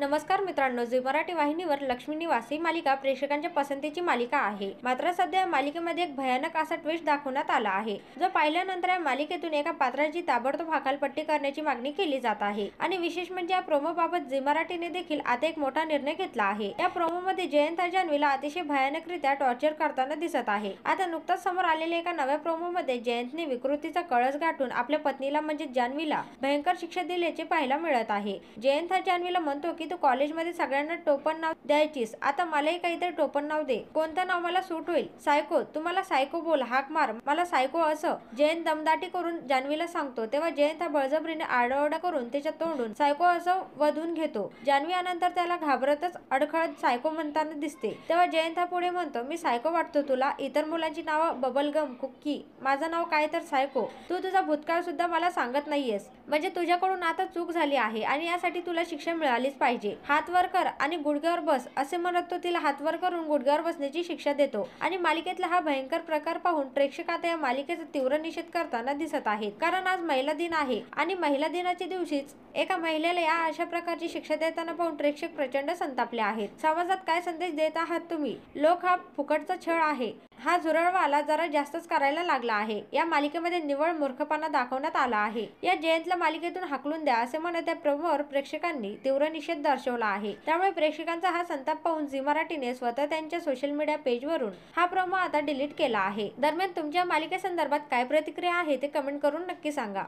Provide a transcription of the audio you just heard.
नमस्कार मित्रांनो, झी मराठी वाहिनीवर लक्ष्मी निवास ही मालिका प्रेक्षकांच्या पसंतीची मालिका आहे. मात्र सध्या या मालिकेमध्ये एक भयानक असा ट्विस्ट दाखवण्यात आला आहे, जो पाहिल्यानंतर या मालिकेतून एका पात्राची ताबडतोब हकालपट्टी करण्याची मागणी केली जात आहे. आणि विशेष म्हणजे या प्रोमो बाबत झी मराठीने देखील आता एक मोठा निर्णय घेतला आहे. या प्रोमो मध्ये जयंत हा जान्हवीला अतिशय भयानकरित्या टॉर्चर करताना दिसत आहे. आता नुकताच समोर आलेल्या एका नव्या प्रोमो मध्ये जयंतने विकृतीचा कळस गाठून आपल्या पत्नीला म्हणजे जान्हवीला भयंकर शिक्षा दिल्याचे पाहायला मिळत आहे. जयंत हा जान्हवीला म्हणतो की तू कॉलेजमध्ये सगळ्यांना टोपण नाव द्यायचीस, आता मलाही काहीतरी टोपण नाव दे. कोणतं नाव मला सूट होईल? सायको. तुम्हाला सायको बोल, हाक मार मला सायको असं जयंत दमदाटी करून जान्हवीला सांगतो. तेव्हा जयंत हा बळजबरीने आरडाओरडा करून त्याच्या तोंडून सायको असं वधून घेतो. जान्हवी यानंतर त्याला घाबरतच अडखळत सायको म्हणताना दिसते. तेव्हा जयंत हा पुढे म्हणतो, मी सायको वाटतो तुला? इतर मुलांची नावं बबलगम, कुक्की, माझं नाव काय तर सायको. तू तुझा भूतकाळ सुद्धा मला सांगत नाहीयेस. म्हणजे तुझ्याकडून आता चूक झाली आहे आणि यासाठी तुला शिक्षा मिळालीच पाहिजे. हात वर कर आणि गुडघ्यावर बस असे म्हणत तो तिला हात वर करून गुडघ्यावर बसण्याची शिक्षा देतो. आणि मालिकेतला हा भयंकर प्रकार पाहून प्रेक्षक आता या मालिकेचा तीव्र निषेध करताना दिसत आहेत. कारण आज महिला दिन आहे आणि महिला दिनाच्या दिवशीच एका महिलेला या अशा प्रकारची शिक्षा देताना पाहून प्रेक्षक प्रचंड संतापले आहेत. समाजात काय संदेश देत आहात तुम्ही लोक? हा फुकटचा छळ आहे. हा झुरळवाला जरा जास्तच करायला लागला आहे. या मालिकेमध्ये निव्वळ मूर्खपणा दाखवण्यात आला आहे. या जयंतला मालिकेतून हाकलून द्या असे म्हणत त्या प्रोमोवर प्रेक्षकांनी तीव्र निषेध दर्शवला आहे. त्यामुळे प्रेक्षकांचा हा संताप पाहून झी मराठीने स्वतः त्यांच्या सोशल मीडिया पेजवरून हा प्रोमो आता डिलीट केला आहे. दरम्यान तुमच्या मालिकेसंदर्भात काय प्रतिक्रिया आहे ते कमेंट करून नक्की सांगा.